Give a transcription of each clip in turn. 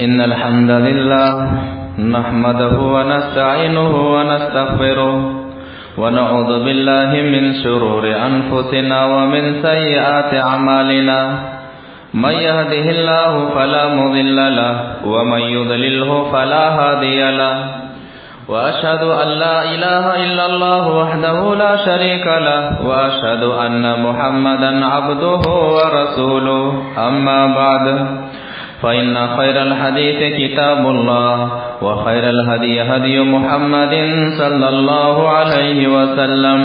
إن الحمد لله نحمده ونستعينه ونستغفره ونعوذ بالله من شرور أنفسنا ومن سيئات أعمالنا من يهده الله فلا مضل له ومن يضلله فلا هادي له وأشهد أن لا إله إلا الله وحده لا شريك له وأشهد أن محمدا عبده ورسوله أما بعد فإن خير الحديث كتاب الله وخير الهدي هدي محمد صلى الله عليه وسلم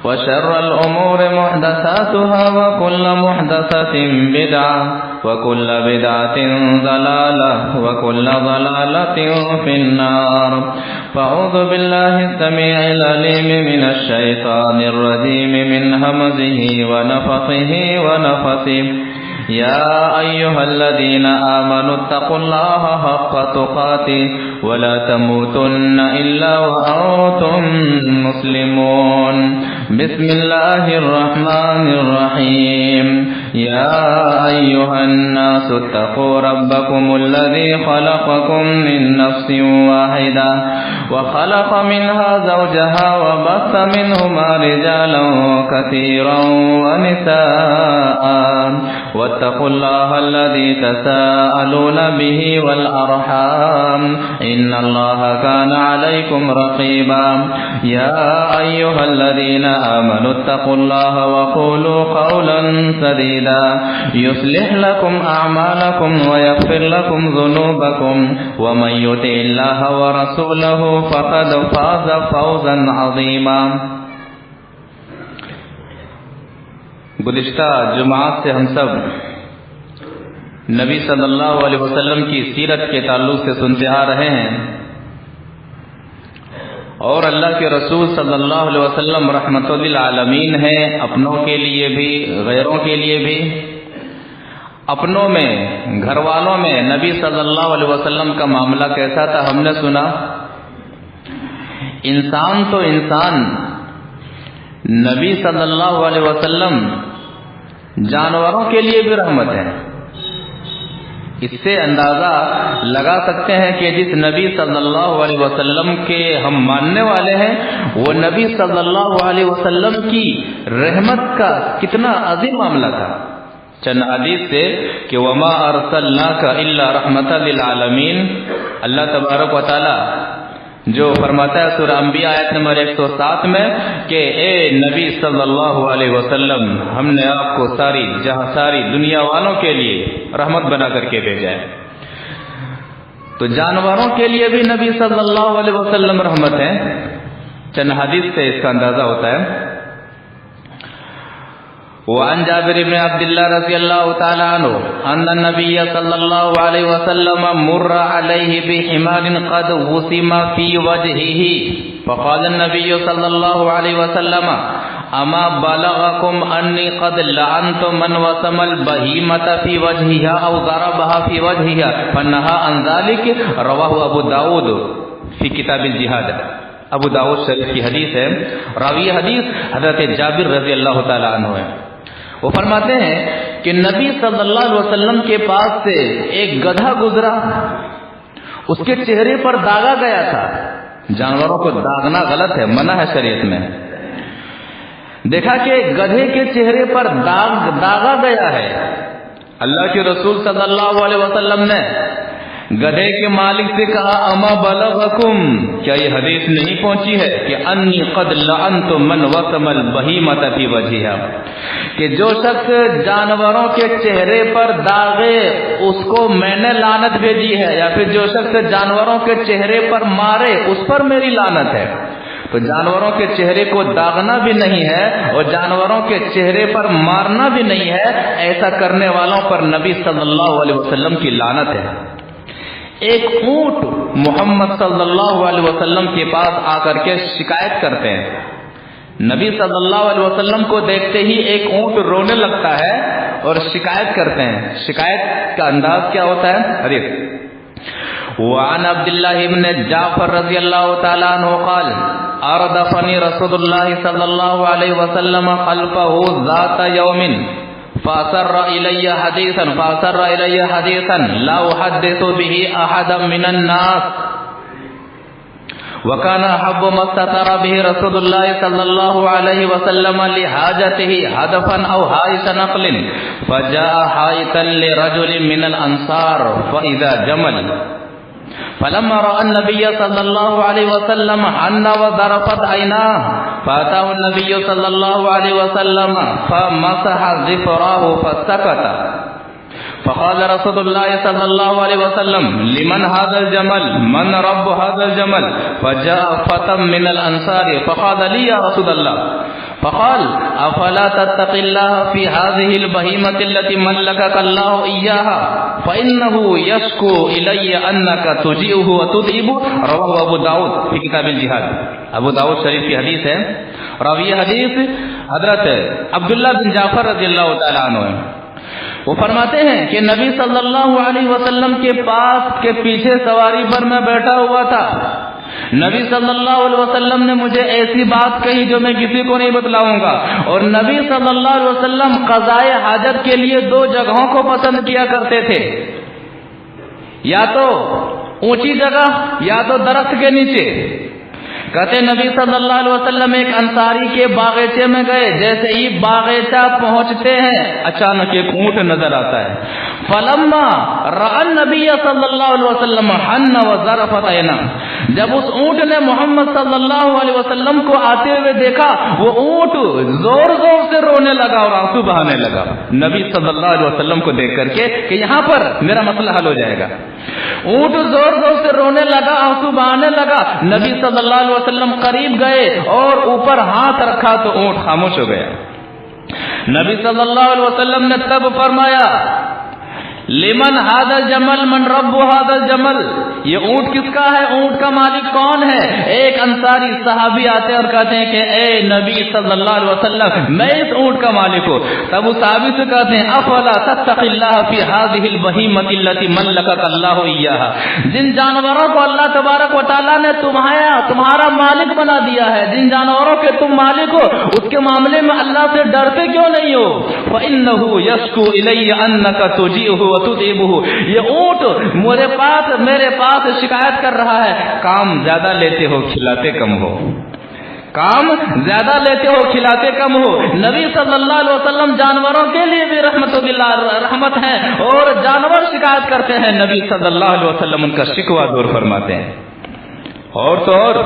وشر الأمور محدثاتها وكل محدثة بدعة وكل بدعة ضلالة وكل ضلالة في النار فأعوذ بالله السميع العليم من الشيطان الرجيم من همزه ونفخه ونفثه يا أيها الذين آمنوا اتقوا الله حق تقاته ولا تموتن إلا وأنتم مسلمون بسم الله الرحمن الرحيم يا أيها الناس اتقوا ربكم الذي خلقكم من نفس واحدة وخلق منها زوجها وبث منهما رجالا كثيرا ونساء واتقوا الله الذي تساءلون به والأرحام إن الله كان عليكم رقيبا يا أيها الذين آمنوا اتقوا الله وقولوا قولا سديدا يصلح لكم أعمالكم ويغفر لكم ذنوبكم ومن يطع الله ورسوله فقد فاز فوزا عظيما. گزشتہ جمعات سے ہم سب نبی صلی اللہ علیہ وسلم کی سیرت کے تعلق سے سنتے آ رہے ہیں اور اللہ کے رسول صلی اللہ علیہ وسلم رحمت للعالمین ہیں، اپنوں کے لیے بھی غیروں کے لیے بھی. اپنوں میں گھر والوں میں نبی صلی اللہ علیہ وسلم کا معاملہ کیسا تھا ہم نے سنا. انسان تو انسان، نبی صلی اللہ علیہ وسلم جانوروں کے لیے بھی رحمت ہے. اس سے اندازہ لگا سکتے ہیں کہ جس نبی صلی اللہ علیہ وسلم کے ہم ماننے والے ہیں وہ نبی صلی اللہ علیہ وسلم کی رحمت کا کتنا عظیم معاملہ تھا. چند حدیث سے کہ وما ارسلناک الا رحمتا للعالمین، اللہ تبارک و تعالی جو فرماتا ہے سورہ انبیاء آیت نمبر 107 میں کہ اے نبی صلی اللہ علیہ وسلم، ہم نے آپ کو ساری دنیا والوں کے لیے رحمت بنا کر کے بھیجا ہے. تو جانوروں کے لیے بھی نبی صلی اللہ علیہ وسلم رحمت ہے. چند حدیث سے اس کا اندازہ ہوتا ہے. وعن جابر بن عبد الله رضي الله تعالى عنه أن النبي صلى الله عليه وسلم مر عليه بحمار قد وسم في وجهه فقال النبي صلى الله عليه وسلم أما بلغكم أني قد لعنت من وسم البهيمة في وجهها أو ضربها في وجهها فنهى عن ذلك. رواه أبو داود في كتاب الجهاد. ابو داود شریف کی حدیث ہے. راوی حدیث حضرت جابر رضی اللہ تعالی عنہ ہے. وہ فرماتے ہیں کہ نبی صلی اللہ علیہ وسلم کے پاس سے ایک گدھا گزرا، اس کے چہرے پر داغا گیا تھا. جانوروں کو داغنا غلط ہے، منع ہے شریعت میں. دیکھا کہ گدھے کے چہرے پر داغا گیا ہے. اللہ کے رسول صلی اللہ علیہ وسلم نے گدھے کے مالک سے کہا اما بلغکم، کیا یہ حدیث نہیں پہنچی ہے کہ انی قد لعنت من وسم البہیمۃ فی وجہہا، کہ جو شخص جانوروں کے چہرے پر داغے اس کو میں نے لعنت بھیجی ہے، یا پھر جو شخص جانوروں کے چہرے پر مارے اس پر میری لعنت ہے. تو جانوروں کے چہرے کو داغنا بھی نہیں ہے اور جانوروں کے چہرے پر مارنا بھی نہیں ہے. ایسا کرنے والوں پر نبی صلی اللہ علیہ وسلم کی لعنت ہے. ایک اونٹ محمد صلی اللہ علیہ وسلم کے پاس آ کر کے شکایت کرتے ہیں. نبی صلی اللہ علیہ وسلم کو دیکھتے ہی ایک اونٹ رونے لگتا ہے اور شکایت کرتے ہیں. شکایت کا انداز کیا ہوتا ہے؟ حدیث وعن عبد الله بن جعفر رضی اللہ تعالی عنہ قال اردفني رسول الله صلی اللہ علیہ وسلم خلفه ذات يوم فأسر إلي حديثا لا أحدث به أحدا من الناس وكان أحب ما استتر به رسول الله صلى الله عليه وسلم لحاجته هدفا أو حائط نقل فجاء حائطا لرجل من الأنصار فإذا جمل فلما رأى النبي صلى الله عليه وسلم حن وذرفت عيناه فأتاه النبي صلى الله عليه وسلم فمسح ظفراه فسكت فقال رسول الله صلى الله عليه وسلم لمن هذا الجمل من رب هذا الجمل فجاء فتى من الأنصار فقال لي يا رسول الله فقال افلا تتقي الله في هذه البهيمة التي ملكك الله إياها فإنه يشكو إلي أنك تجيئه وتذئب. رواه ابو داود في کتاب الجہاد. ابو داود شریف کی حدیث ہے. راوی حدیث حضرت عبداللہ بن جعفر رضی اللہ تعالیٰ عنہ ہے. وہ فرماتے ہیں کہ نبی صلی اللہ علیہ وسلم کے پاس کے پیچھے سواری پر میں بیٹھا ہوا تھا. نبی صلی اللہ علیہ وسلم نے مجھے ایسی بات کہی جو میں کسی کو نہیں بتلاؤں گا. اور نبی صلی اللہ علیہ وسلم قضائے حاجت کے لیے دو جگہوں کو پسند کیا کرتے تھے, یا تو اونچی جگہ یا تو درخت کے نیچے. کہتے نبی صلی اللہ علیہ وسلم ایک انصاری کے باغیچے میں گئے. جیسے ہی باغیچہ پہنچتے ہیں اچانک ایک اونٹ نظر آتا ہے. فلما رأى النبی صلی اللہ علیہ وسلم حن وذرفت عیناه, جب اس اونٹ نے محمد صلی اللہ علیہ وسلم کو آتے ہوئے دیکھا وہ اونٹ زور زور سے رونے لگا اور آنسو بہانے لگا نبی صلی اللہ علیہ وسلم کو دیکھ کر کے کہ یہاں پر میرا مسئلہ حل ہو جائے گا. اونٹ زور زور سے رونے لگا, آنسو بہانے لگا. نبی صلی اللہ علیہ وسلم قریب گئے اور اوپر ہاتھ رکھا تو اونٹ خاموش ہو گیا. نبی صلی اللہ علیہ وسلم نے تب فرمایا لمن هذا الجمل من رب هذا الجمل, یہ اونٹ کس کا ہے, اونٹ کا مالک کون ہے؟ ایک انصاری صحابی آتے اور کہتے ہیں کہ اے نبی صلی اللہ علیہ وسلم میں اس اونٹ کا مالک ہوں. تب وہ صحابی سے کہتے ہیں افلا تتقی اللہ فی هذه البهیمة التي ملکک اللہ ایاها, جن جانوروں کو اللہ تبارک و تعالیٰ نے تمہارا مالک بنا دیا ہے, جن جانوروں کے تم مالک ہو, اس کے معاملے میں اللہ سے ڈرتے کیوں نہیں ہو؟ فإنه يشكو إلي أنك تجيئه یہ اونٹ میرے پاس شکایت کر رہا ہے کام زیادہ لیتے ہو کھلاتے کم ہو, کام زیادہ لیتے ہو کھلاتے کم ہو. نبی صلی اللہ علیہ وسلم جانوروں کے لیے بھی رحمت ہے اور جانور شکایت کرتے ہیں, نبی صلی اللہ علیہ وسلم ان کا شکوہ دور فرماتے ہیں. اور تو اور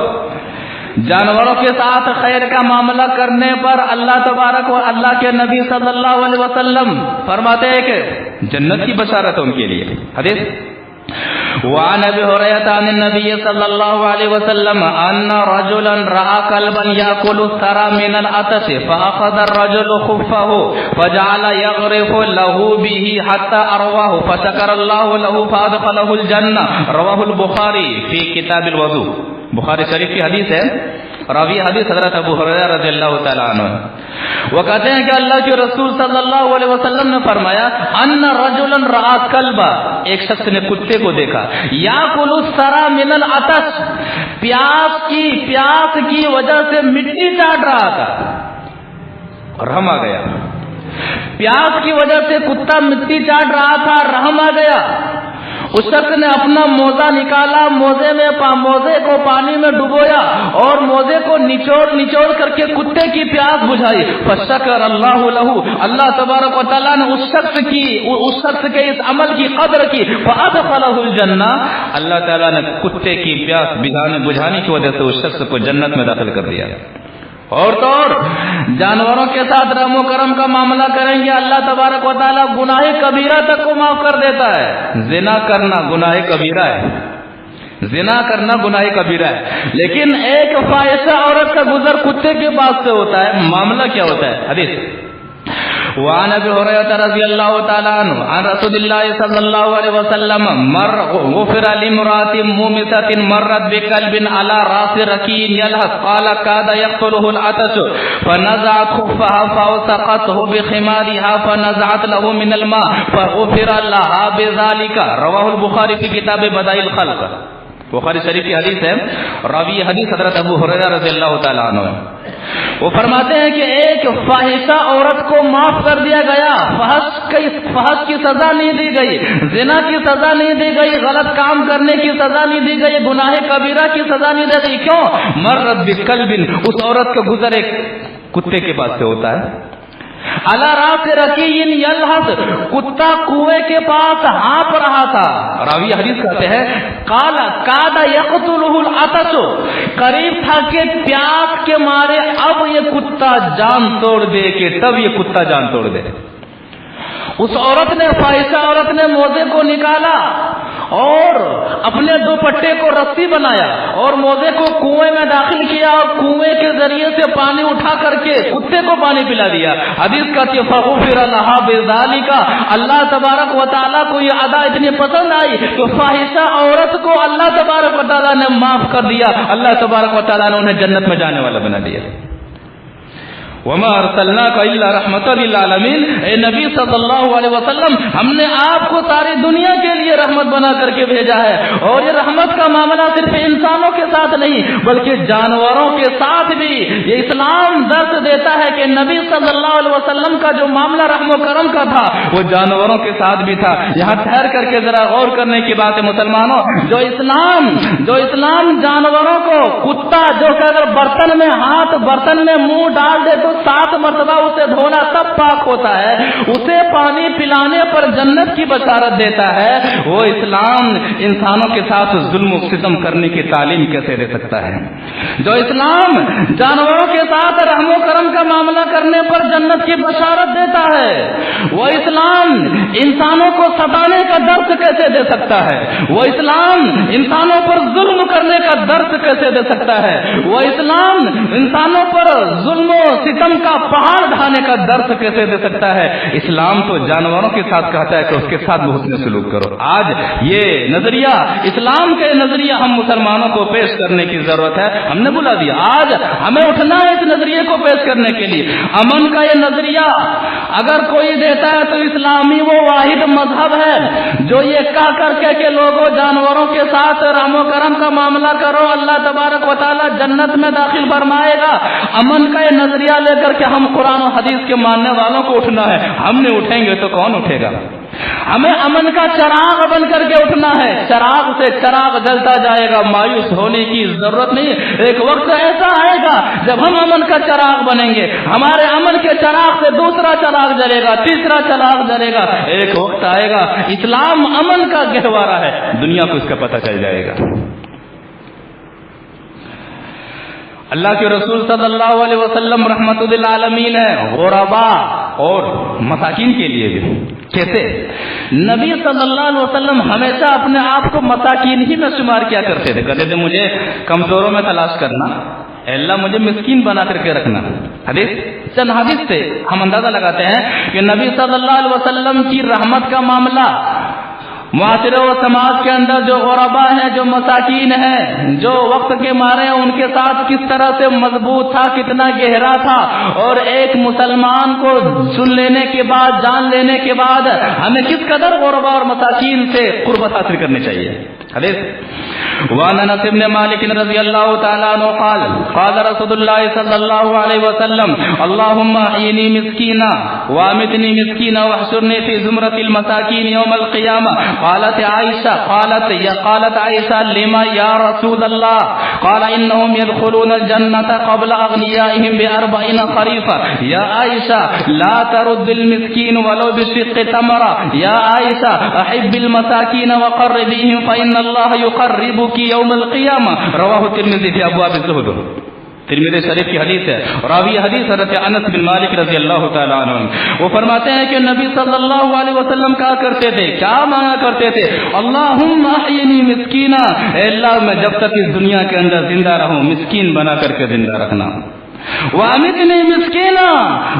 جانوروں کے ساتھ خیر کا معاملہ کرنے پر اللہ تبارک و اللہ کے نبی صلی اللہ علیہ وسلم فرماتے ہیں کہ جنت کی بشارت ان کے لیے. حدیث وعن ابي هريره عن النبي صلى الله عليه وسلم ان رجلا راى كلبا ياكل الثرى من العطش فاخذ الرجل خفه فجعل يغرف له به حتى ارواه فشكر الله له فادخله الجنه. رواه البخاري في كتاب الوضوء. بخاری شریف کی حدیث ہے. راوی حدیث حضرت ابو ہریرہ رضی اللہ تعالیٰ عنہ. وہ کہتے ہیں کہ اللہ کے رسول صلی اللہ علیہ وسلم نے فرمایا ان رجلا رأى کلبا, ایک شخص نے کتے کو دیکھا, یاکل الثری من العطش, پیاس کی وجہ سے مٹی چاٹ رہا تھا. رحم آ گیا, پیاس کی وجہ سے کتا مٹی چاٹ رہا تھا, رحم آ گیا. اس شخص نے اپنا موزہ نکالا, موزے کو پانی میں ڈبویا اور موزے کو نچوڑ کر کے کتے کی پیاس بجھائی. فشکر اللہ لہ, اللہ تبارک و تعالیٰ نے اس شخص کے اس عمل کی قدر کی. فادخلہ الجنہ, اللہ تعالیٰ نے کتے کی پیاس بجھانے کی وجہ سے اس شخص کو جنت میں داخل کر دیا. اور تو اور جانوروں کے ساتھ رحم و کرم کا معاملہ کریں گے اللہ تبارک و تعالیٰ گناہ کبیرہ تک کو معاف کر دیتا ہے. زنا کرنا گناہ کبیرہ ہے, لیکن ایک فاحشہ عورت کا گزر کتے کے پاس سے ہوتا ہے. معاملہ کیا ہوتا ہے؟ حدیث وعن ابي هريره رضي الله تعالى عنه عن رسول الله صلى الله عليه وسلم غفر لامرأة مومسة مرت بكلب على راس ركين يلهث قال كاد يقتله العطش فنزعت خفها فأوثقته بخمارها فنزعت له من الماء فغفر لها بذلك. رواه البخاري في كتاب بدائع الخلق. بخاری شریف کی حدیث ہے. راوی حدیث حضرت ابو ہریرہ رضی اللہ تعالیٰ عنہ. وہ فرماتے ہیں کہ ایک فاحشہ عورت کو معاف کر دیا گیا، فحش کی سزا نہیں دی گئی، زنا کی سزا نہیں دی گئی، غلط کام کرنے کی سزا نہیں دی گئی، گناہ کبیرہ کی سزا نہیں دی گئی. کیوں؟ مرت بکلب، اس عورت کا گزر ایک کتے کے پاس سے ہوتا ہے. علی راس رکین یلحظ، کتا کنویں کے پاس ہانپ رہا تھا. راوی حدیث کہتے ہیں قال کاد یقتلہ العطش، قریب تھا کہ پیاس کے مارے اب یہ کتا جان توڑ دے، کہ تب یہ کتا جان توڑ دے. اس عورت نے، فاحشہ عورت نے موزے کو نکالا اور اپنے دوپٹے کو رسی بنایا اور موزے کو کنویں میں داخل کیا اور کنویں کے ذریعے سے پانی اٹھا کر کے کتے کو پانی پلا دیا. حدیث کا فغفر لها بذلک، اللہ تبارک و تعالیٰ کو یہ ادا اتنی پسند آئی کہ فاحشہ عورت کو اللہ تبارک و تعالیٰ نے معاف کر دیا، اللہ تبارک و تعالیٰ نے انہیں جنت میں جانے والا بنا دیا. وما ارسلناک الا رحمۃ للعالمین، اے نبی صلی اللہ علیہ وسلم، ہم نے آپ کو ساری دنیا کے لیے رحمت بنا کر کے بھیجا ہے. اور یہ رحمت کا معاملہ صرف انسانوں کے ساتھ نہیں بلکہ جانوروں کے ساتھ بھی. یہ اسلام درس دیتا ہے کہ نبی صلی اللہ علیہ وسلم کا جو معاملہ رحم و کرم کا تھا وہ جانوروں کے ساتھ بھی تھا. یہاں ٹھہر کر کے ذرا غور کرنے کی بات ہے مسلمانوں، جو اسلام جانوروں کو، کتا جو کہ اگر برتن میں منہ ڈال دے تو 7 مرتبہ اسے دھونا تب پاک ہوتا ہے، اسے پانی پلانے پر جنت کی بشارت دیتا ہے، وہ اسلام انسانوں کے ساتھ ظلم و ستم کرنے کی تعلیم کیسے دے سکتا ہے؟ جو اسلام جانوروں کے ساتھ رحم و کرم کا معاملہ کرنے پر جنت کی بشارت دیتا ہے، وہ اسلام انسانوں کو ستانے کا درس کیسے دے سکتا ہے؟ وہ اسلام انسانوں پر ظلم کرنے کا درس کیسے دے سکتا ہے؟ وہ اسلام انسانوں پر ظلم و ستم کا پہاڑ ڈھانے کا درس کیسے دے سکتا ہے؟ اسلام تو جانوروں کے ساتھ کہتا ہے کہ اس کے ساتھ حسن سلوک کرو. آج یہ نظریہ، اسلام کے نظریہ ہم مسلمانوں کو پیش کرنے کی ضرورت ہے. ہم نے بلا دیا، آج ہمیں اٹھنا ہے اس نظریے کو پیش کرنے کے لیے. امن کا یہ نظریہ اگر کوئی دیتا ہے تو اسلامی وہ واحد مذہب ہے جو یہ کہہ کر کے کہ لوگوں جانوروں کے ساتھ رحم و کرم کا معاملہ کرو، اللہ تبارک و تعالی جنت میں داخل فرمائے گا. امن کا یہ نظریہ لے کر کہ ہم قرآن و حدیث کے ماننے والوں کو اٹھنا ہے. ہم نے اٹھیں گے تو کون اٹھے گا؟ ہمیں امن کا چراغ بن کر کے اٹھنا ہے. چراغ سے چراغ جلتا جائے گا، مایوس ہونے کی ضرورت نہیں. ایک وقت ایسا آئے گا جب ہم امن کا چراغ بنیں گے، ہمارے امن کے چراغ سے دوسرا چراغ جلے گا، تیسرا چراغ جلے گا. ایک وقت آئے گا اسلام امن کا گہوارہ ہے، دنیا کو اس کا پتہ چل جائے گا. اللہ کے رسول صلی اللہ علیہ وسلم رحمت للعالمین ہے غرباء اور مساکین کے لیے بھی. کیسے؟ نبی صلی اللہ علیہ وسلم ہمیشہ اپنے آپ کو مساکین ہی میں شمار کیا کرتے تھے. کہتے تھے مجھے کمزوروں میں تلاش کرنا، اے اللہ مجھے مسکین بنا کر کے رکھنا. چند حدیث سے ہم اندازہ لگاتے ہیں کہ نبی صلی اللہ علیہ وسلم کی رحمت کا معاملہ معاشرے و سماج کے اندر جو غربا ہیں، جو مساکین ہیں، جو وقت کے مارے ہیں، ان کے ساتھ کس طرح سے مضبوط تھا، کتنا گہرا تھا. اور ایک مسلمان کو سن لینے کے بعد، جان لینے کے بعد ہمیں کس قدر غربا اور مساکین سے قربت حاصل کرنی چاہیے. حدیث وعن انس بن مالک رضی اللہ تعالی عنہ قال قال رسول اللہ صلی اللہ علیہ وسلم اللهم احيني مسكينا وامتني مسكينا واحشرني في زمرة المساكين يوم القيامة. قالت عائشة لما يا رسول الله؟ قال انهم يدخلون الجنة قبل اغنيائهم ب40 خريفا. يا عائشة لا ترد المسكين ولو بشق تمرة. يا عائشة احب المساكين وقربيهم فإن الله يقربك یوم القیامہ. رواہ ترمذی فی ابواب الزہد. ترمذی شریف کی حدیث ہے. راوی حدیث حضرت انس بن مالک رضی اللہ تعالی عنہ، وہ فرماتے ہیں کہ نبی صلی اللہ علیہ وسلم کہا کرتے تھے، کیا مانگا کرتے تھے؟ اللہم احینی مسکینا، اے اللہ میں جب تک اس دنیا کے اندر زندہ رہوں مسکین بنا کر کے زندہ رکھنا. وامتنی مسکینا،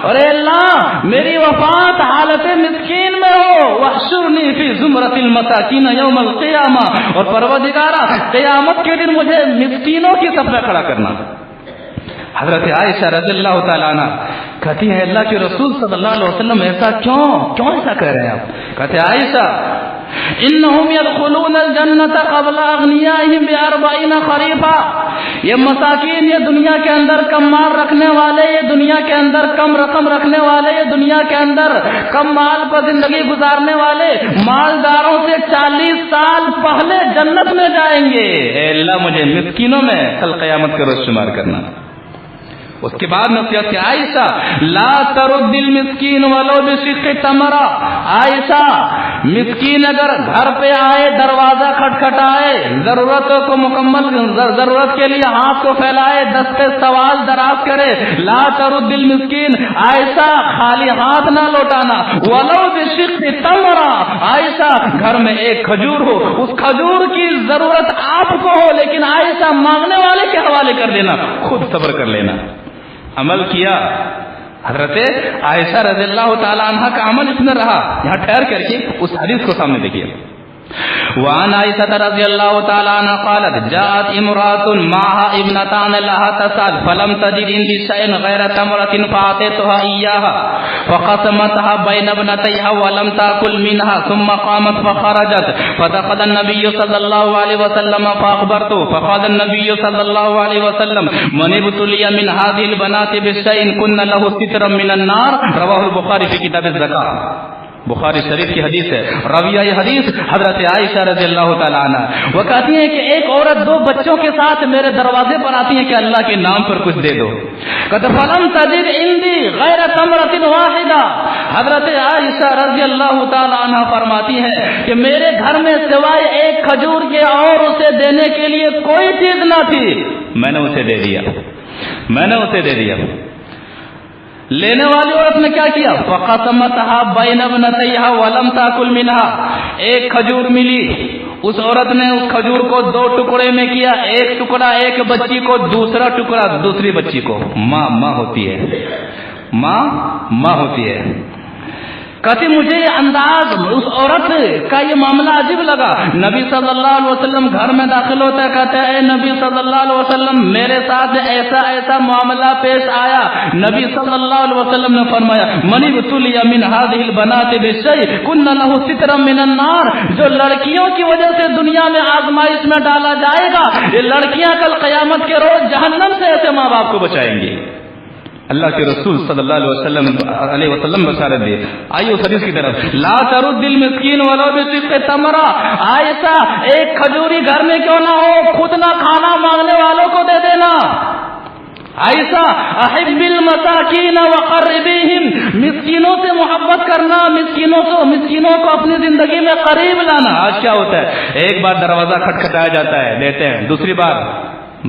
اور اے اللہ میری وفات حالت مسکین میں ہو. واحشرنی فی زمرۃ المساکین یوم القیامہ، اور پروردگارا قیامت کے دن مجھے مسکینوں کی صف میں کھڑا کرنا. حضرت عائشہ رضی اللہ تعالیٰ عنہ کہتی ہیں اللہ کے رسول صلی اللہ علیہ وسلم ایسا کیوں ایسا کہہ رہے ہیں آپ؟ کہتے ہیں عائشہ انہم یدخلون الجنت قبل اغنیائہم ب40 خریفا. یہ مساکین، یہ دنیا کے اندر کم مال رکھنے والے، یہ دنیا کے اندر کم رقم رکھنے والے، یہ دنیا کے اندر کم مال پر زندگی گزارنے والے مالداروں سے 40 سال پہلے جنت میں جائیں گے. اے اللہ مجھے مسکینوں میں کل قیامت کا روز شمار کرنا. اس کے بعد نصیحت کہ عائشہ لا ترد المسکین ولو بشق تمرہ. عائشہ مسکین اگر گھر پہ آئے، دروازہ کھٹکھٹائے، ضرورتوں کو مکمل ضرورت کے لیے ہاتھ کو پھیلائے، دستے سوال دراز کرے، لا ترد المسکین، عائشہ خالی ہاتھ نہ لوٹانا. ولو بشق تمرہ، عائشہ گھر میں ایک کھجور ہو، اس کھجور کی ضرورت آپ کو ہو لیکن عائشہ مانگنے والے کے حوالے کر دینا، خود صبر کر لینا. عمل کیا. حضرت عائشہ رضی اللہ تعالی عنہ کا عمل اس میں رہا. یہاں ٹھہر کر کے اس حدیث کو سامنے دیکھیے. وعن عائشہ رضی اللہ تعالی عنہ قالت جاءت امرأة معها ابنتان لها تسأل فلم تجد عندي شيئا غير تمرة فأعطيتها إياها فقسمتها بين ابنتيها ولم تأكل منها ثم قامت فخرجت فدخل النبي صلى الله عليه وسلم فأخبرته فقال النبي صلى الله عليه وسلم من ابتلي من هذه البنات بشيء كن له سترا من النار. رواه البخاري في كتاب الزكاة. بخاری شریف کی حدیث ہے. راویہ یہ حدیث حضرت عائشہ رضی اللہ تعالی عنہ وہ کہتی ہیں کہ ایک عورت 2 بچوں کے ساتھ میرے دروازے پر آتی ہے کہ اللہ کے نام پر کچھ دے دو. کہتے فلم تجد عندی غیر تمرۃ واحدہ. حضرت عائشہ رضی اللہ تعالی عنہ فرماتی ہے کہ میرے گھر میں سوائے ایک کھجور کے اور اسے دینے کے لیے کوئی چیز نہ تھی. میں نے اسے دے دیا. لینے والی عورت نے کیا کیا؟ فقسمتها بین ابنتیها ولم تاکل منها. ایک کھجور ملی، اس عورت نے اس کھجور کو 2 ٹکڑے میں کیا. ایک ٹکڑا ایک بچی کو، دوسرا ٹکڑا دوسری بچی کو. ماں ہوتی ہے. کہتے مجھے یہ انداز اس عورت کا یہ معاملہ عجیب لگا. نبی صلی اللہ علیہ وسلم گھر میں داخل ہوتا ہے، کہتے ہیں اے نبی صلی اللہ علیہ وسلم میرے ساتھ ایسا معاملہ پیش آیا. نبی صلی اللہ علیہ وسلم نے فرمایا من ابتلی من هذه البنات بشيء كن له سترا من النار. جو لڑکیوں کی وجہ سے دنیا میں آزمائش میں ڈالا جائے گا، یہ لڑکیاں کل قیامت کے روز جہنم سے ایسے ماں باپ کو بچائیں گی. اللہ کے رسول صلی اللہ علیہ وسلم بشارت دی. آئیے اس حدیث کی طرف. لا ترد المسکین ولو بشق تمرہ. عائشہ ایک کھجوری گھر میں کیوں نہ ہو، خود نہ کھانا مانگنے والوں کو دے دینا. عائشہ احب المساکین وقربیہم. مسکینوں سے محبت کرنا، مسکینوں کو اپنی زندگی میں قریب لانا. آج کیا ہوتا ہے، ایک بار دروازہ کھٹکھٹایا جاتا ہے، دیتے ہیں، دوسری بار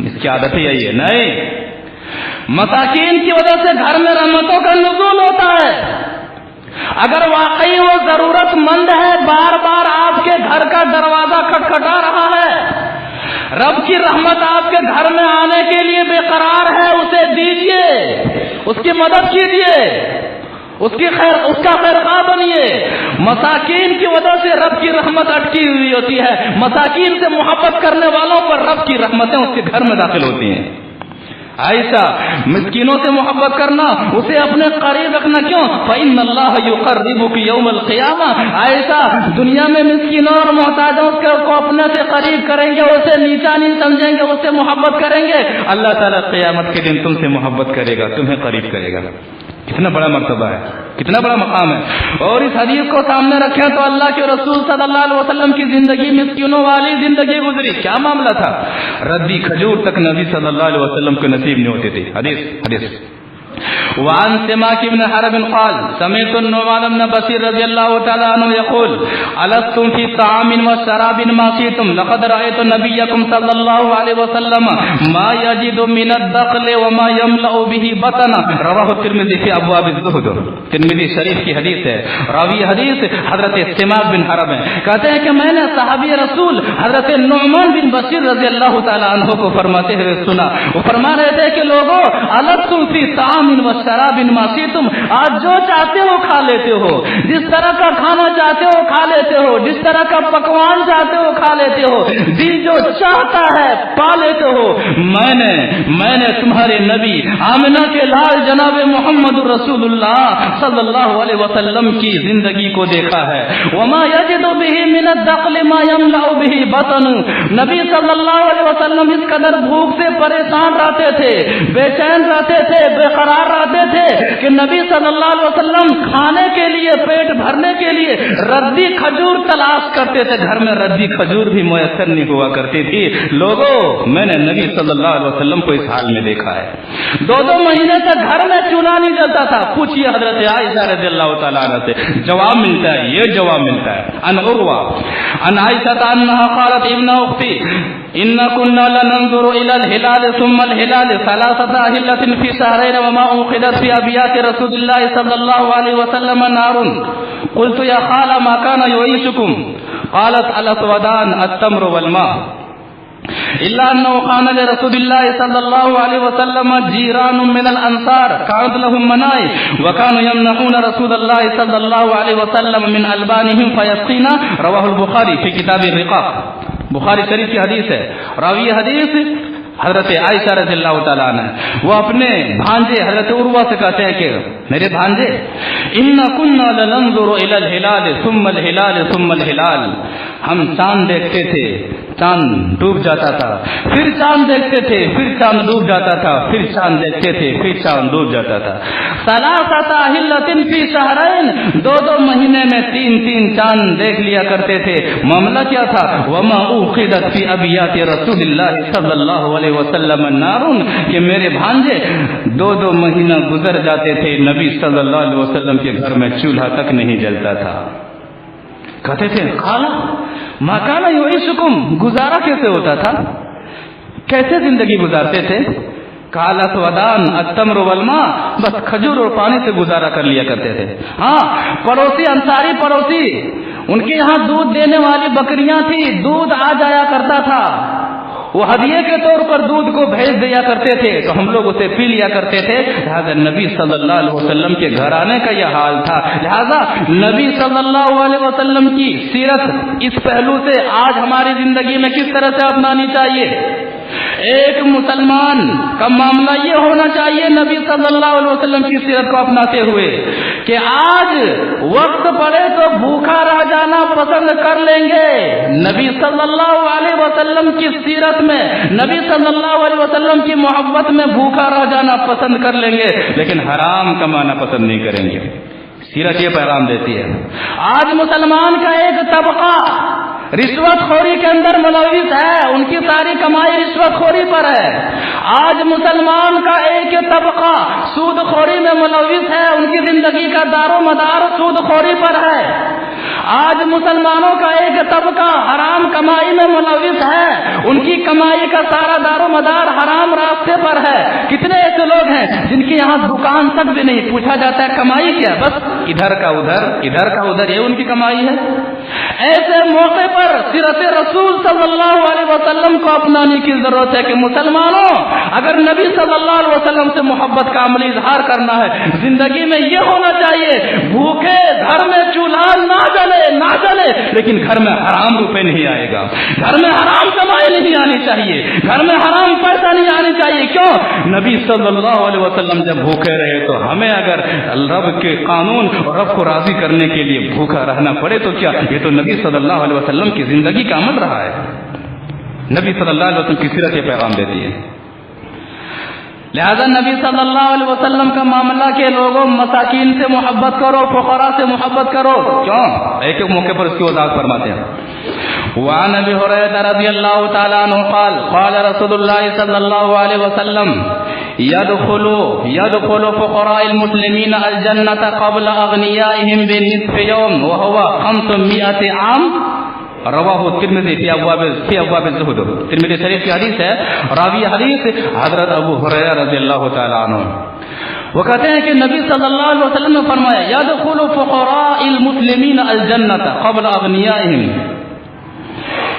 اس کی عادت ہی یہی ہے. نہیں، مساکین کی وجہ سے گھر میں رحمتوں کا نزول ہوتا ہے. اگر واقعی وہ ضرورت مند ہے، بار بار آپ کے گھر کا دروازہ کھٹکھٹا رہا ہے، رب کی رحمت آپ کے گھر میں آنے کے لیے بے قرار ہے، اسے دیجیے، اس کی مدد کیجیے، اس کا خیرخواہ بنیے. مساکین کی وجہ سے رب کی رحمت اٹکی ہوئی ہوتی ہے. مساکین سے محبت کرنے والوں پر رب کی رحمتیں اس کے گھر میں داخل ہوتی ہیں. عائشہ مسکینوں سے محبت کرنا، اسے اپنے قریب رکھنا. کیوں؟ فإن اللہ یقربک یوم القیامہ. عائشہ دنیا میں مسکینوں اور محتاجوں کو اپنے سے قریب کریں گے، اسے نیچا نہیں سمجھیں گے، اس سے محبت کریں گے. اللہ تعالیٰ قیامت کے دن تم سے محبت کرے گا، تمہیں قریب کرے گا. کتنا بڑا مرتبہ ہے، کتنا بڑا مقام ہے. اور اس حدیث کو سامنے رکھیں تو اللہ کے رسول صلی اللہ علیہ وسلم کی زندگی مسکینوں والی زندگی گزری. کیا معاملہ تھا؟ ردی کھجور تک نبی صلی اللہ علیہ وسلم کو نصیب نہیں ہوتی تھی. حدیث وعن سماک بن حرب قال سمعت النعمان بن بشیر رضی اللہ تعالی عنہ یقول الستم فی طعام وشراب ما شئتم لقد رأيت نبیکم صلی اللہ علیہ وسلم ما یجد من الدخل وما یملأ به بطنا. رواہ الترمذی فی ابواب الزہد. ترمذی شریف کی حدیث ہے. راوی حدیث حضرت سماک بن حرب ہیں. کہتے ہیں کہ میں نے صحابی رسول حضرت نعمان بن بشیر رضی اللہ تعالی عنہ کو فرماتے ہوئے سنا. وہ فرما رہے تھے کہ لوگوں الستم فی طعام و والشراب ما شئتم، آج جو چاہتے ہو کھا لیتے ہو، جس طرح کا کھانا چاہتے ہو کھا لیتے ہو، جس طرح کا پکوان چاہتے ہو کھا لیتے ہو، دل جو چاہتا ہے پا لیتے ہو۔ میں نے تمہارے نبی آمنہ کے لال جناب محمد رسول اللہ صلی اللہ علیہ وسلم کی زندگی کو دیکھا ہے۔ وما یجد به من الدخل ما یملأ به بطن، نبی صلی اللہ علیہ وسلم اس قدر بھوک سے پریشان رہتے تھے، بے چین رہتے تھے، بے قرار رہتے تھے کہ نبی صلی اللہ علیہ وسلم کھانے کے لیے، پیٹ بھرنے کے لیے ردی کھجور تلاش کرتے تھے۔ گھر میں ردی کھجور بھی میسر نہیں ہوا کرتی تھی۔ لوگوں، میں نے نبی صلی اللہ علیہ وسلم کو اس حال میں دیکھا ہے، 2 مہینے تک گھر میں چولہا نہیں جلتا تھا۔ پوچھئے حضرت عائشہ رضی اللہ تعالیٰ عنہ سے، جواب ملتا ہے، یہ جواب ملتا ہے۔ ان عروہ ان عائشہ انہا قالت ابن اختی ان كنا لننظر الى الهلال ثم الهلال 3 اهلة في شهرين وما اوقدت في ابيات رسول الله صلى الله عليه وسلم نار، قلت يا خالة ما كان يعيشكم؟ قالت الاسودان التمر والماء، إلا أنه كان لرسول الله صلى الله عليه وسلم جيران من الأنصار كانت لهم مناي وكانوا يمنحون رسول الله صلى الله عليه وسلم من ألبانهم فيسقينا، رواه البخاري في كتاب الرقاق۔ بخاری شریف کی حدیث ہے، راوی حدیث حضرت عائشہ رضی اللہ تعالیٰ عنہ، وہ اپنے بھانجے حضرت عروہ سے کہتے ہیں کہ میرے بھانجے، ان كنا لننظر الى الهلال ثم الهلال ثم الهلال، ہم چاند دیکھتے تھے، چاند ڈوب جاتا تھا، پھر چاند دیکھتے تھے، پھر چاند ڈوب جاتا تھا، پھر چاند دیکھتے تھے، پھر چاند ڈوب جاتا تھا۔ 3 اہلۃ فی شہرین، 2 مہینے میں 3 چاند دیکھ لیا کرتے تھے۔ معاملہ کیا تھا؟ وما اوقدت فی ابیات رسول اللہ صلی اللہ علیہ وسلم نار، کہ میرے بھانجے 2 مہینہ گزر جاتے تھے، نبی صلی اللہ علیہ وسلم کے گھر میں چولہا تک نہیں جلتا تھا۔ کہتے تھے خالہ ما کان یعیشکم، گزارا کیسے ہوتا تھا، کیسے زندگی گزارتے تھے؟ قالت ودان التمر والماء، بس کھجور اور پانی سے گزارا کر لیا کرتے تھے۔ ہاں، پڑوسی انصاری پڑوسی، ان کے یہاں دودھ دینے والی بکریاں تھی، دودھ آ جایا کرتا تھا، وہ ہدیے کے طور پر دودھ کو بھیج دیا کرتے تھے تو ہم لوگ اسے پی لیا کرتے تھے۔ لہٰذا نبی صلی اللہ علیہ وسلم کے گھر آنے کا یہ حال تھا۔ لہٰذا نبی صلی اللہ علیہ وسلم کی سیرت اس پہلو سے آج ہماری زندگی میں کس طرح سے اپنانی چاہیے؟ ایک مسلمان کا معاملہ یہ ہونا چاہیے نبی صلی اللہ علیہ وسلم کی سیرت کو اپناتے ہوئے کہ آج وقت پڑے تو بھوکا رہ جانا پسند کر لیں گے، نبی صلی اللہ علیہ وسلم کی سیرت میں، نبی صلی اللہ علیہ وسلم کی محبت میں بھوکا رہ جانا پسند کر لیں گے، لیکن حرام کمانا پسند نہیں کریں گے۔ سیرت یہ پیغام دیتی ہے۔ آج مسلمان کا ایک طبقہ رشوت خوری کے اندر ملوث ہے، ان کی ساری کمائی رشوت خوری پر ہے۔ آج مسلمان کا ایک طبقہ سود خوری میں ملوث ہے، ان کی زندگی کا دار و مدار سود خوری پر ہے۔ آج مسلمانوں کا ایک طبقہ حرام کمائی میں ملوث ہے، ان کی کمائی کا سارا دار و مدار حرام راستے پر ہے۔ کتنے ایسے لوگ ہیں جن کی یہاں دکان تک بھی نہیں، پوچھا جاتا ہے کمائی کیا، بس ادھر کا ادھر، ادھر کا ادھر، یہ ان کی کمائی ہے۔ ایسے موقع پر سیرت رسول صلی اللہ علیہ وسلم کو اپنانے کی ضرورت ہے کہ مسلمانوں، اگر نبی صلی اللہ علیہ وسلم سے محبت کا عملی اظہار کرنا ہے، زندگی میں یہ ہونا چاہیے، بھوکے گھر میں چولہا نہ جلے لیکن گھر میں حرام روپے نہیں آئے گا، گھر میں حرام کمائی نہیں آنی چاہیے، گھر میں حرام پیسہ نہیں آنی چاہیے۔ کیوں؟ نبی صلی اللہ علیہ وسلم جب بھوکے رہے تو ہمیں اگر رب کے قانون اور رب کو راضی کرنے کے لیے بھوکا رہنا پڑے تو کیا؟ یہ تو نبی صلی اللہ علیہ وسلم کی زندگی کا عمل رہا ہے۔ نبی صلی اللہ علیہ وسلم کی سیرت یہ پیغام دیتی ہے۔ لہذا نبی صلی اللہ علیہ وسلم کا معاملہ کہ لوگوں مساکین سے محبت کرو، فقراء سے محبت کرو۔ کیوں؟ ایک ایک موقع پر اس کی وضاحت فرماتے ہیں۔ وعن ابی ہریرہ رضی اللہ تعالی عنہ قال قال رسول اللہ صلی اللہ علیہ وسلم يدخل فقراء المسلمین الجنة قبل اغنیائهم بنصف یوم وهو 500 عام، رواہ ترمذی فی ابواب الزہد، ترمذی شریف کی حدیث ہے، راوی حدیث حضرت ابو ہریرہ رضی اللہ تعالی عنہ، وہ کہتے ہیں کہ نبی صلی اللہ علیہ وسلم نے فرمایا یدخل فقراء المسلمین الجنۃ قبل اغنیائهم،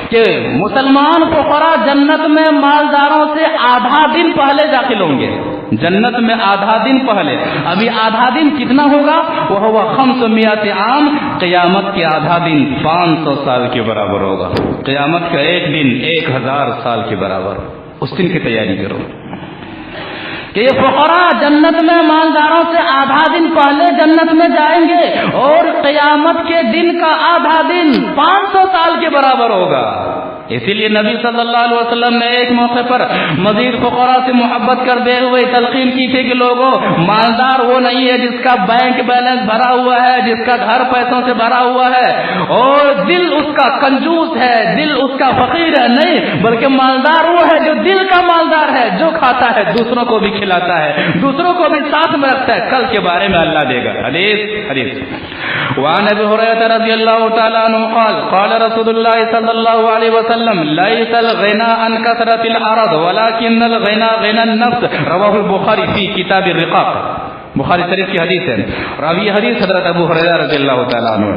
کہ مسلمان فقراء جنت میں مالداروں سے آدھا دن پہلے داخل ہوں گے۔ جنت میں آدھا دن پہلے. ابھی آدھا دن کتنا ہوگا؟ وہ ہوا 500 عام. قیامت کے آدھا دن 500 سال کے برابر ہوگا. قیامت کا ایک دن 1000 سال کے برابر. اس دن کی تیاری کرو کہ یہ فقراء جنت میں مالداروں سے آدھا دن پہلے جنت میں جائیں گے اور قیامت کے دن کا آدھا دن 500 سال کے برابر ہوگا. اسی لیے نبی صلی اللہ علیہ وسلم نے ایک موقع پر مزید فقراء سے محبت کرتے ہوئے تلقین کی تھی کہ لوگوں، مالدار وہ نہیں ہے جس کا بینک بیلنس بھرا ہوا ہے، جس کا گھر پیسوں سے بھرا ہوا ہے اور دل اس کا کنجوس ہے، دل اس کا فقیر ہے. نہیں، بلکہ مالدار وہ ہے جو دل کا مالدار ہے، جو کھاتا ہے دوسروں کو بھی کھلاتا ہے، دوسروں کو بھی ساتھ میں رکھتا ہے. کل کے بارے میں اللہ دے گا. حدیث وعن ابي هريره رضي الله تعالى عنه قال قال رسول الله صلى الله عليه وسلم ليس الغنى عن كثرة العرض ولكن الغنى غنى النفس. رواه البخاري في كتاب الرقاق. بخاری شریف کی حدیث ہے. راوی حدیث حضرت ابو ہریرہ رضی اللہ تعالی عنہ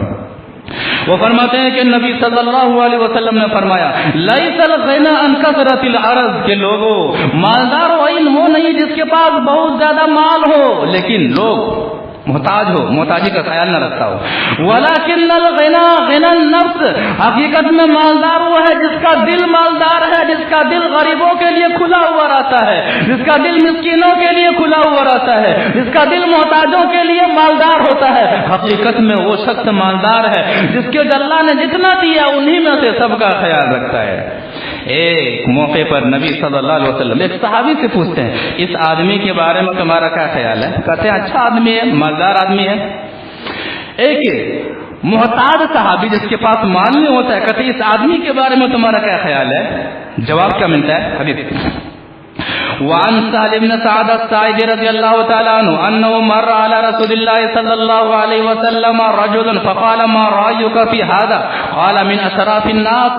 وہ فرماتے ہیں کہ نبی صلی اللہ علیہ وسلم نے فرمایا لیس الغنى عن كثرة العرض کہ لوگوں، مالدار وہ نہیں جس کے پاس بہت زیادہ مال ہو لیکن لوگ محتاج ہو، محتاجی کا خیال نہ رکھتا ہو. ولیکن الغنى غنى النفس، حقیقت میں مالدار وہ ہے جس کا دل مالدار ہے، جس کا دل غریبوں کے لیے کھلا ہوا رہتا ہے، جس کا دل مسکینوں کے لیے کھلا ہوا رہتا ہے، جس کا دل محتاجوں کے لیے مالدار ہوتا ہے. حقیقت میں وہ شخص مالدار ہے جس کے اللہ نے جتنا دیا انہی میں سے سب کا خیال رکھتا ہے. ایک موقع پر نبی صلی اللہ علیہ وسلم ایک صحابی سے پوچھتے ہیں اس آدمی کے بارے میں تمہارا کیا خیال ہے؟ کہتے ہیں اچھا آدمی ہے، مالدار آدمی ہے. ایک محتاج صحابی جس کے پاس مال نہیں ہوتا ہے، کہتے ہیں اس آدمی کے بارے میں تمہارا کیا خیال ہے؟ جواب کیا ملتا ہے؟ حدیث وعن سهل بن سعد الساعدي رضي الله تعالى عنه أنه مر على رسول الله صلى الله عليه وسلم رجل فقال ما رأيك في هذا؟ قال من أشراف الناس.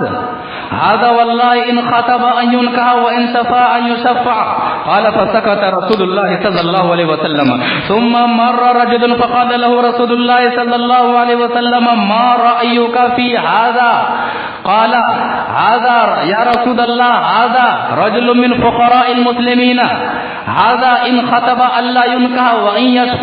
هذا والله إن خطب أن ينكح وإن شفع أن يشفع. قال فسكت رسول الله صلى الله عليه وسلم. ثم مر رجل فقال له رسول الله صلى الله عليه وسلم ما رأيك في هذا؟ قال هذا يا رسول الله هذا رجل من فقراء المسلمين، هذا إن خطب ألا ينكح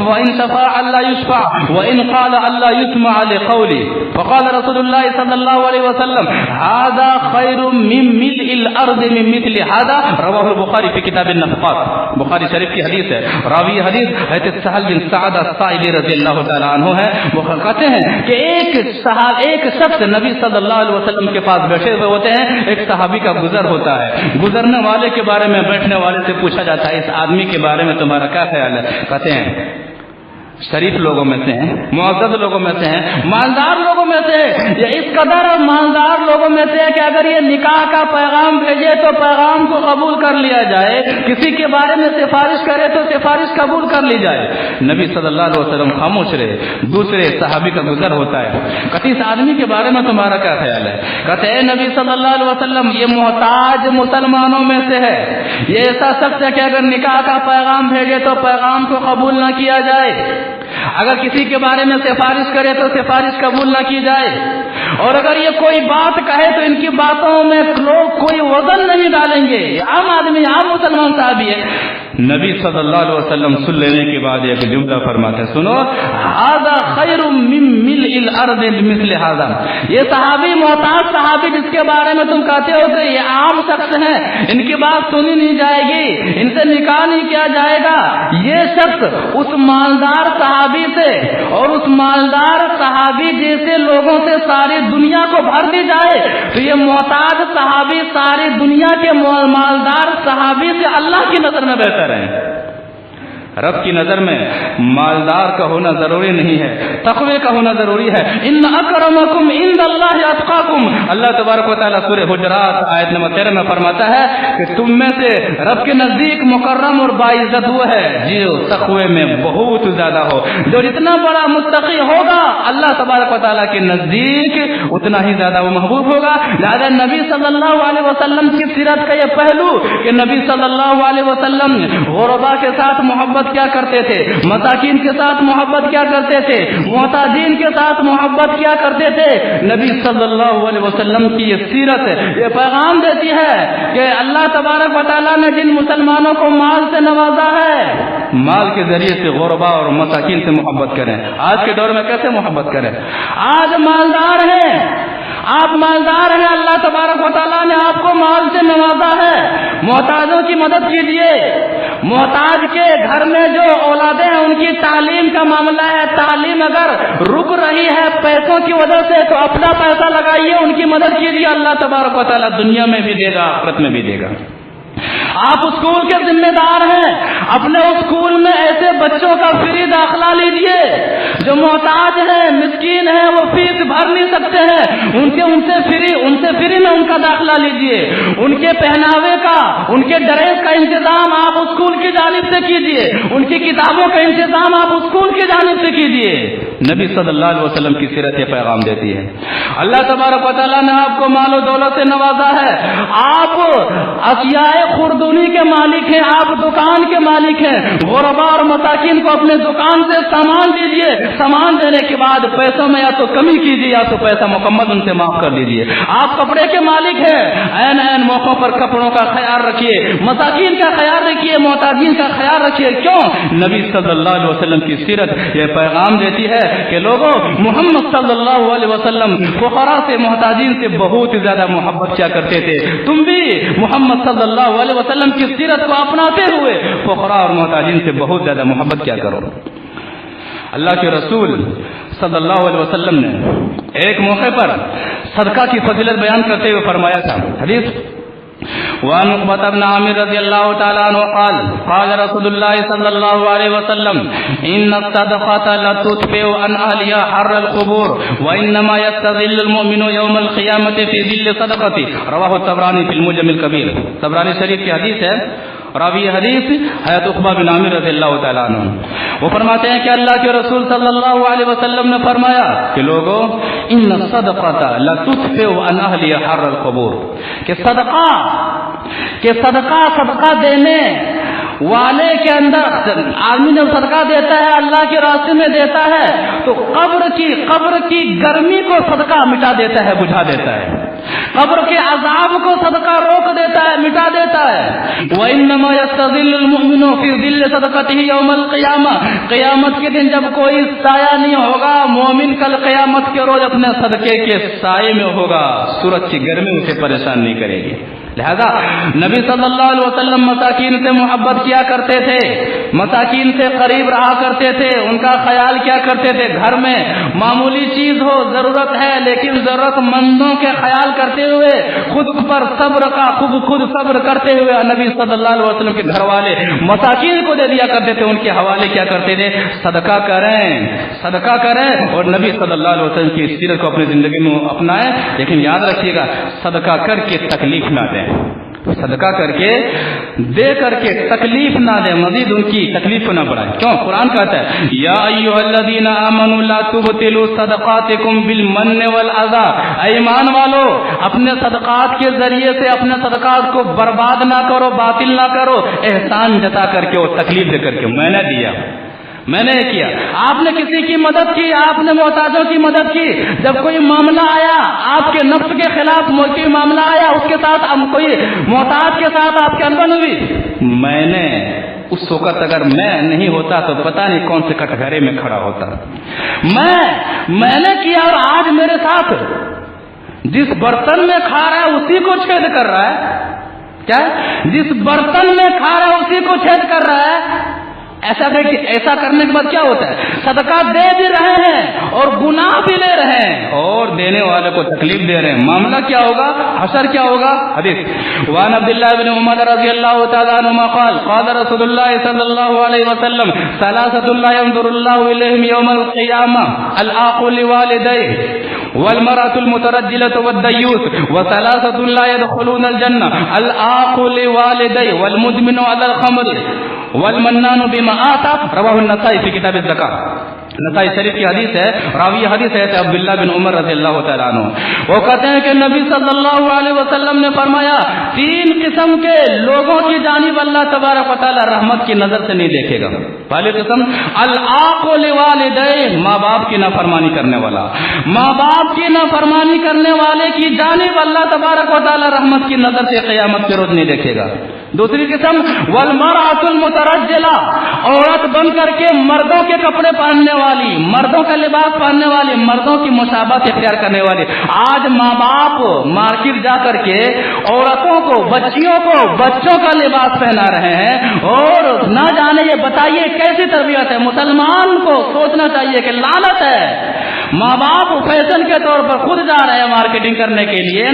وإن شفع ألا يشفع وإن قال ألا يسمع لقوله. فقال رسول الله صلى الله عليه وسلم هذا خير من ملء الأرض من مثل هذا. رواه البخاري في كتاب النفقات. بخاری شریف کی حدیث ہے. راوی حدیث حضرت سہل بن سعد الساعدی رضی اللہ تعالی عنہ ہے. وہ کہتے ہیں کہ ایک شخص نبی صلی اللہ علیہ وسلم کے پاس بیٹھے ہوئے ہوتے ہیں. ایک صحابی کا گزر ہوتا ہے. گزرنے والے کے بارے میں بیٹھنے والے سے پوچھا جاتا ہے اس آدمی کے بارے میں تمہارا کیا خیال ہے؟ کہتے ہیں شریف لوگوں میں سے ہیں، معزز لوگوں میں سے ہیں، مالدار لوگوں میں سے ہے. یہ اس قدر مالدار لوگوں میں سے ہے کہ اگر یہ نکاح کا پیغام بھیجے تو پیغام کو قبول کر لیا جائے، کسی کے بارے میں سفارش کرے تو سفارش قبول کر لی جائے. نبی صلی اللہ علیہ وسلم خاموش رہے. دوسرے صحابی کا گزر ہوتا ہے. کہتے اس آدمی کے بارے میں تمہارا کیا خیال ہے؟ کہتے ہیں نبی صلی اللہ علیہ وسلم یہ محتاج مسلمانوں میں سے ہے. یہ ایسا شخص ہے کہ اگر نکاح کا پیغام بھیجے تو پیغام کو قبول نہ کیا جائے، اگر کسی کے بارے میں سفارش کرے تو سفارش قبول نہ کی جائے، اور اگر یہ کوئی بات کہے تو ان کی باتوں میں لوگ کوئی وزن نہیں ڈالیں گے. عام آدمی، عام مسلمان صحابی ہے. نبی صلی اللہ علیہ وسلم سن لینے کے بعد ایک جملہ فرماتے ہیں، سنو هذا خیر من ملء الارض مثل هذا. یہ صحابی، محتاج صحابی جس کے بارے میں تم کہتے ہو کہ یہ عام شخص ہیں، ان کی بات سنی نہیں جائے گی، ان سے نکاح نہیں کیا جائے گا. یہ شخص اس مالدار صحابی سے اور اس مالدار صحابی جیسے لوگوں سے ساری دنیا کو بھر دی جائے تو یہ محتاج صحابی ساری دنیا کے مالدار صحابی سے اللہ کی نظر میں بہتر ہے. رب کی نظر میں مالدار کا ہونا ضروری نہیں ہے، تقوی کا ہونا ضروری ہے. ان اکرمکم عند اللہ اتقاکم. اللہ تبارک و تعالیٰ سورہ حجرات آیت نمبر 13 میں فرماتا ہے کہ تم میں سے رب کے نزدیک مکرم اور باعزت وہ ہے جو تقوی میں بہت زیادہ ہو. جو جتنا بڑا متقی ہوگا اللہ تبارک و تعالیٰ کے نزدیک اتنا ہی زیادہ وہ محبوب ہوگا. لہذا نبی صلی اللہ علیہ وسلم کی سیرت کا یہ پہلو کہ نبی صلی اللہ علیہ وسلم غربا کے ساتھ محبت محبت کیا کرتے تھے، مساکین کے ساتھ محبت کیا کرتے تھے، محتاجین کے ساتھ محبت کیا کرتے تھے. نبی صلی اللہ علیہ وسلم کی یہ سیرت یہ پیغام دیتی ہے کہ اللہ تبارک و تعالیٰ نے جن مسلمانوں کو مال سے نوازا ہے، مال کے ذریعے سے غربا اور مساکین سے محبت کریں. آج کے دور میں کیسے محبت کریں؟ آج مالدار ہیں، آپ مالدار ہیں، اللہ تبارک و تعالیٰ نے آپ کو مال سے نوازا ہے، محتاجوں کی مدد کیجیے. محتاج کے گھر میں جو اولادیں ہیں ان کی تعلیم کا معاملہ ہے، تعلیم اگر رک رہی ہے پیسوں کی وجہ سے تو اپنا پیسہ لگائیے، ان کی مدد کیجیے، اللہ تبارک و تعالیٰ دنیا میں بھی دے گا آخرت میں بھی دے گا. آپ اسکول کے ذمہ دار ہیں، اپنے اسکول میں ایسے بچوں کا فری داخلہ لیجئے جو محتاج ہیں، مسکین ہیں، وہ فیس بھر نہیں سکتے ہیں، ان سے فری میں ان کا داخلہ لیجئے. ان کے پہناوے کا، ان کے ڈریس کا انتظام آپ اسکول کی جانب سے کیجئے، ان کی کتابوں کا انتظام آپ اسکول کی جانب سے کیجئے. نبی صلی اللہ علیہ وسلم کی سیرت یہ پیغام دیتی ہے. اللہ تبارک و تعالیٰ نے آپ کو مال و دولت سے نوازا ہے، آپ اشیاء خوردونی کے مالک ہیں، آپ دکان کے مالک ہیں. غربا اور مساکین کو اپنے دکان سے سامان دیجیے، سامان دینے کے بعد پیسوں میں یا تو کمی کیجیے یا تو پیسہ مکمل ان سے معاف کر دیجیے. آپ کپڑے کے مالک ہیں، این موقعوں پر کپڑوں کا خیال رکھیے، مساکین کا خیال رکھیے، محتاجین کا خیال رکھیے. کیوں؟ نبی صلی اللہ علیہ وسلم کی سیرت یہ پیغام دیتی ہے کہ لوگوں، محمد صلی اللہ علیہ وسلم فقراء سے، محتاجین سے بہت زیادہ محبت کیا کرتے تھے. تم بھی محمد صلی اللہ علیہ وسلم کی سیرت کو اپناتے ہوئے فقراء اور محتاجین سے بہت زیادہ محبت کیا کرو. اللہ کے رسول صلی اللہ علیہ وسلم نے ایک موقع پر صدقہ کی فضیلت بیان کرتے ہوئے فرمایا تھا. حدیث وعن عقبة بن عامر رضی اللہ تعالیٰ عنہ قال قال رسول اللہ صلی اللہ علیہ وسلم ان الصدقة لتطفئ عن اهلها حر القبور وانما يستظل المؤمن يوم القيامة في ظل صدقته رواہ الطبرانی فی المعجم الکبیر. طبرانی شریف کی حدیث ہے. راوی حدیث حضرت عقبہ بن عامر رضی اللہ تعالیٰ عنہ وہ فرماتے ہیں کہ اللہ کے رسول صلی اللہ علیہ وسلم نے فرمایا کہ لوگوں، ان الصدقة لتطفئ عن اهلها حر القبور، کہ صدقہ دینے والے کے اندر، آدمی جب صدقہ دیتا ہے اللہ کے راستے میں دیتا ہے تو قبر کی گرمی کو صدقہ مٹا دیتا ہے، بجھا دیتا ہے. قبر کے عذاب کو صدقہ روک دیتا ہے، مٹا دیتا ہے. وَإِنَّمَا يَسْتَظِلُّ الْمُؤْمِنُ فِي ظِلِّ صَدَقَتِهِ يَوْمَ الْقِيَامَةِ، قیامت کے دن جب کوئی سایہ نہیں ہوگا، مومن کل قیامت کے روز اپنے صدقے کے سائے میں ہوگا، سورج کی گرمی اسے پریشان نہیں کرے گی. لہذا نبی صلی اللہ علیہ وسلم مساکین سے محبت کیا کرتے تھے، مساکین سے قریب رہا کرتے تھے، ان کا خیال کیا کرتے تھے. گھر میں معمولی چیز ہو، ضرورت ہے لیکن ضرورت مندوں کے خیال کرتے ہوئے، خود پر صبر کا خود صبر کرتے ہوئے نبی صلی اللہ علیہ وسلم کے گھر والے مساکین کو دے دیا کرتے تھے. ان کے حوالے کیا کرتے تھے؟ صدقہ کریں اور نبی صلی اللہ علیہ وسلم کی سیرت کو اپنی زندگی میں اپنائیں. لیکن یاد رکھیے گا، صدقہ کر کے تکلیف نہ دیں، صدقہ کر کے دے کر کے تکلیف نہ دیں، مزید ان کی تکلیف کو نہ بڑھائیں. کیوں؟ قرآن کہتا ہے یا ایھا الذین آمنوا لا تبطلوا صدقاتکم بالمن والاذی، اے ایمان والو اپنے صدقات کے ذریعے سے اپنے صدقات کو برباد نہ کرو، باطل نہ کرو، احسان جتا کر کے اور تکلیف دے کر کے. میں نے دیا، میں نے کیا، آپ نے کسی کی مدد کی، آپ نے محتاجوں کی مدد کی. جب کوئی معاملہ آیا آپ کے نفس کے خلاف، کوئی معاملہ آیا اس کے ساتھ، کوئی محتاج کے ساتھ آپ کی انبن ہوئی، میں نے اس وقت اگر میں نہیں ہوتا تو پتہ نہیں کون سے کٹگھرے میں کھڑا ہوتا. میں نے کیا اور آج میرے ساتھ جس برتن میں کھا رہا ہے اسی کو چھید کر رہا ہے. کیا؟ جس برتن میں کھا رہا ہے اسی کو چھید کر رہا ہے. ایسا کرنے کے بعد کیا ہوتا ہے؟ صدقہ دے بھی رہے ہیں اور گناہ بھی لے رہے ہیں اور دینے والے کو تکلیف دے رہے ہیں. معاملہ کیا ہوگا؟ حشر کیا ہوگا؟ حدیث وعن عبداللہ بن عمر رضی اللہ تعالی عنہما قال قال رسول اللہ صلی اللہ علیہ وسلم ثلاثۃ لا ينظر الله الیہم یوم القیامہ العاق لوالدیہ والمرأة المترجلة والدیوث وثلاثۃ لا يدخلون الجنہ العاق لوالدیہ والمدمن على الخمر والمنان بما آتا رواہ النسائی فی کتاب الزکاۃ. نسائی شریف کی حدیث ہے. راوی حدیث ہے عبداللہ بن عمر رضی اللہ تعالیٰ عنہ. وہ کہتے ہیں کہ نبی صلی اللہ علیہ وسلم نے فرمایا 3 قسم کے لوگوں کی جانب اللہ تبارک و تعالیٰ رحمت کی نظر سے نہیں دیکھے گا. پہلی قسم العاق لوالدیہ، ماں باپ کی نافرمانی کرنے والا. ماں باپ کی نافرمانی کرنے والے کی جانب اللہ تبارک و تعالیٰ رحمت کی نظر سے قیامت کے روز نہیں دیکھے گا. دوسری قسم والمرأۃ المترجلہ، عورت بن کر کے مردوں کے کپڑے پہننے والی، مردوں کا لباس پہننے والی، مردوں کی مشابہت اختیار کرنے والی. آج ماں باپ مارکیٹ جا کر کے عورتوں کو، بچیوں کو بچوں کا لباس پہنا رہے ہیں، اور نہ جانے یہ بتائیے کیسی تربیت ہے. مسلمان کو سوچنا چاہیے کہ لعنت ہے، ماں باپ فیشن کے طور پر خود جا رہے ہیں مارکیٹنگ کرنے کے لیے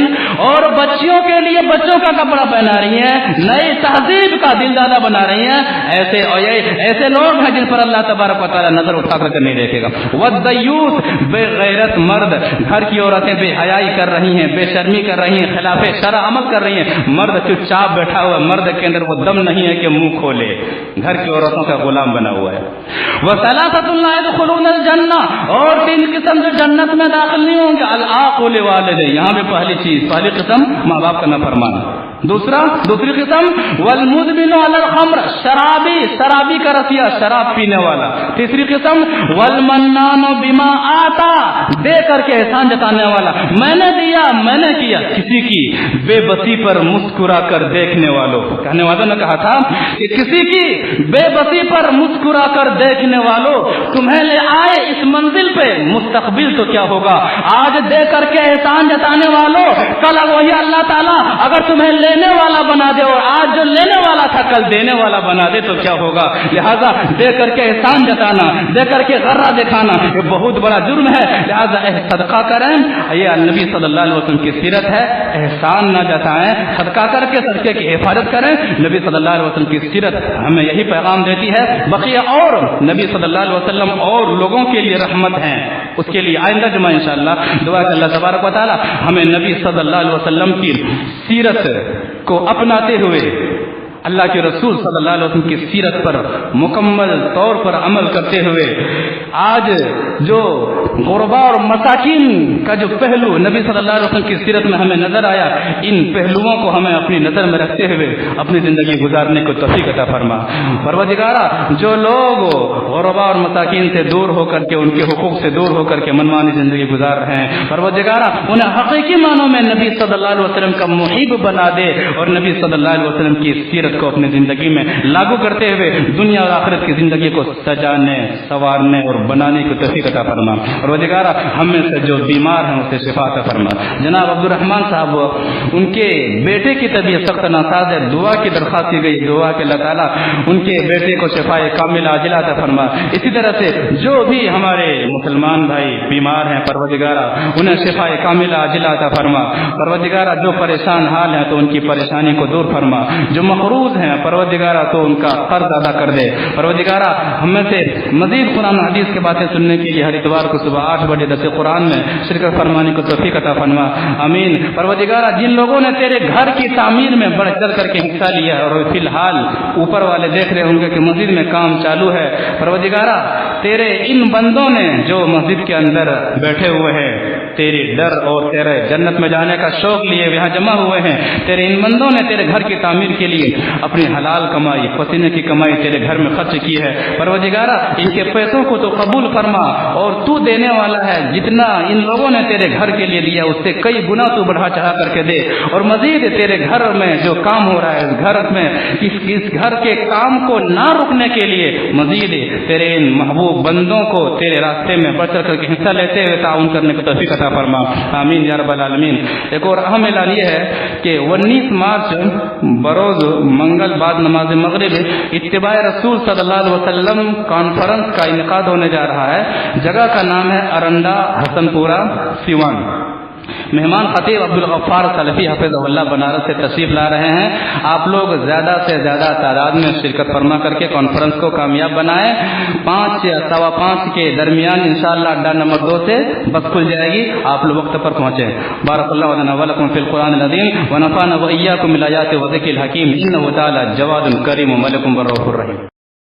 اور بچیوں کے لیے بچوں کا کپڑا پہنا رہی ہیں، نئی تہذیب کا دل دادا بنا رہی ہیں. ایسے لوگ ہیں جن پر اللہ تبارک و تعالیٰ نظر اٹھا کر نہیں دیکھے گا. والدیوث، بے غیرت مرد، گھر کی عورتیں بے حیائی کر رہی ہیں، بے شرمی کر رہی ہیں، خلاف شرع عمل کر رہی ہیں. مرد چپ چاپ بیٹھا ہوا، مرد کے اندر وہ دم نہیں ہے کہ منہ کھولے، گھر کی عورتوں کا غلام بنا ہوا ہے. وثلاثۃ لا يدخلون الجنہ، اور 3 قسم جو جنت میں داخل نہیں ہوں گے. العاق لوالدیہ، یہاں پہ پہلی قسم ماں باپ کا نافرمان. دوسری قسم والمدمن علی الخمر، شرابی کا رسیا، شراب پینے والا. تیسری قسم والمنان بما آتا، دے کر کے احسان جتانے والا، میں نے دیا، میں نے کیا. کسی کی بے بسی پر مسکرا کر دیکھنے والوں، کہنے والوں نے کہا تھا کہ کسی کی بے بسی پر مسکرا کر دیکھنے والوں، تمہیں لے آئے اس منزل پہ، مستقبل تو کیا ہوگا. آج دے کر کے احسان جتانے والوں، کل وہی اللہ تعالیٰ اگر تمہیں لینے والا بنا دے، اور آج جو لینے والا تھا کل دینے والا بنا دے تو کیا ہوگا. لہذا دے کر کے احسان جتانا، دے کر کے غرہ دکھانا یہ بہت بڑا جرم ہے. لہذا صدقہ کریں، یہ نبی صلی اللہ علیہ وسلم کی سیرت ہے. احسان نہ جتائیں، صدقہ کر کے صدقے کی حفاظت کریں. نبی صلی اللہ علیہ وسلم کی سیرت ہمیں یہی پیغام دیتی ہے. بقیہ اور نبی صلی اللہ علیہ وسلم اور لوگوں کے لیے رحمت ہیں. اس کے لیے آئندہ جمعہ انشاءاللہ دعا کہ اللہ تبارک و تعالی ہمیں نبی صلی اللہ علیہ وسلم کی سیرت کو اپناتے ہوئے اللہ کے رسول صلی اللہ علیہ وسلم کی سیرت پر مکمل طور پر عمل کرتے ہوئے آج جو غربا اور مساکین کا جو پہلو نبی صلی اللہ علیہ وسلم کی سیرت میں ہمیں نظر آیا، ان پہلوؤں کو ہمیں اپنی نظر میں رکھتے ہوئے اپنی زندگی گزارنے کو توفیق عطا فرما. پروردگارا، جو لوگ غربا اور مساکین سے دور ہو کر کے، ان کے حقوق سے دور ہو کر کے منمانی زندگی گزار رہے ہیں، پروردگارا انہیں حقیقی معنوں میں نبی صلی اللہ علیہ وسلم کا محب بنا دے اور نبی صلی اللہ علیہ وسلم کی سیرت کو اپنی زندگی میں لاگو کرتے ہوئے دنیا اور آخرت کی زندگی کو سجانے، سنوارنے اور بنانے کی توفیق عطا فرما. پروردگارا، ہم میں سے جو بیمار ہیں اسے شفا عطا فرما. جناب عبد الرحمان صاحب، ان کے بیٹے کی طبیعت سخت ناساز ہے، دعا کی درخواست کی گئی، دعا کہ اللہ تعالیٰ ان کے بیٹے کو شفائے کاملہ عاجلہ عطا فرما. اسی طرح سے جو بھی ہمارے مسلمان بھائی بیمار ہیں، پروردگارا انہیں شفائے کاملہ عاجلہ عطا فرما. پروردگارا، جو پریشان حال ہیں تو ان کی پریشانی کو دور فرما. جو مقروض ہیں پروردگارا تو ان کا قرض ادا کر دے. پروردگارا، ہم میں سے مزید قرآن و حدیث کی باتیں سننے کے لیے ہر اتوار کو صبح 8 بجے درس قرآن میں شرکت فرمانے کو توفیق عطا فرما. آمین. پروردگارا، جن لوگوں نے تیرے گھر کی تعمیر میں بڑھ چڑھ کر کے حصہ لیا ہے اور فی الحال اوپر والے دیکھ رہے ہوں گے کہ مسجد میں کام چالو ہے، پروردگارا تیرے ان بندوں نے جو مسجد کے اندر بیٹھے ہوئے ہیں، تیرے ڈر اور تیرے جنت میں جانے کا شوق لیے یہاں جمع ہوئے ہیں، تیرے ان بندوں نے تیرے گھر کی تعمیر کے لیے اپنی حلال کمائی، پسینے کی کمائی تیرے گھر میں خرچ کی ہے. پروردگارا، ان کے پیسوں کو تو قبول فرما اور تو دینے والا ہے. جتنا ان لوگوں نے تیرے گھر کے لیے دیا اس سے کئی گنا تو بڑھا چڑھا کر کے دے. اور مزید تیرے گھر میں جو کام ہو رہا ہے، اس گھر میں اس گھر کے کام کو نہ رکنے کے لیے مزید تیرے ان محبوب بندوں کو تیرے راستے میں بڑھ چڑھ کر کے حصہ لیتے ہوئے تعاون کرنے کو توفیق عطا فرما. آمین یا رب العالمین. ایک اور اہم اعلان یہ ہے کہ 19 مارچ بروز منگل بعد نماز مغرب اتباع رسول صلی اللہ علیہ وسلم کانفرنس کا انعقاد ہونے جا رہا ہے. جگہ کا نام ہے ارنڈا حسن پورہ سیوان. مہمان خطیب عبدالغفار سلفی حافظھاللہ بنارس سے تشریف لا رہے ہیں. آپ لوگ زیادہ سے زیادہ تعداد میں شرکت فرما کر کے کانفرنس کو کامیاب بنائیں. 5 یا 5:15 کے درمیان انشاءاللہ اڈا نمبر 2 سے بس کھل جائے گی، آپ لوگ وقت پر پہنچیں. بارک اللہ لنا ولکم فی القرآن العظیم ونفعنا وإیاکم بالآیات والذکر الحکیم انہ تعالی جواد کریم ملک الرؤوف الرحیم.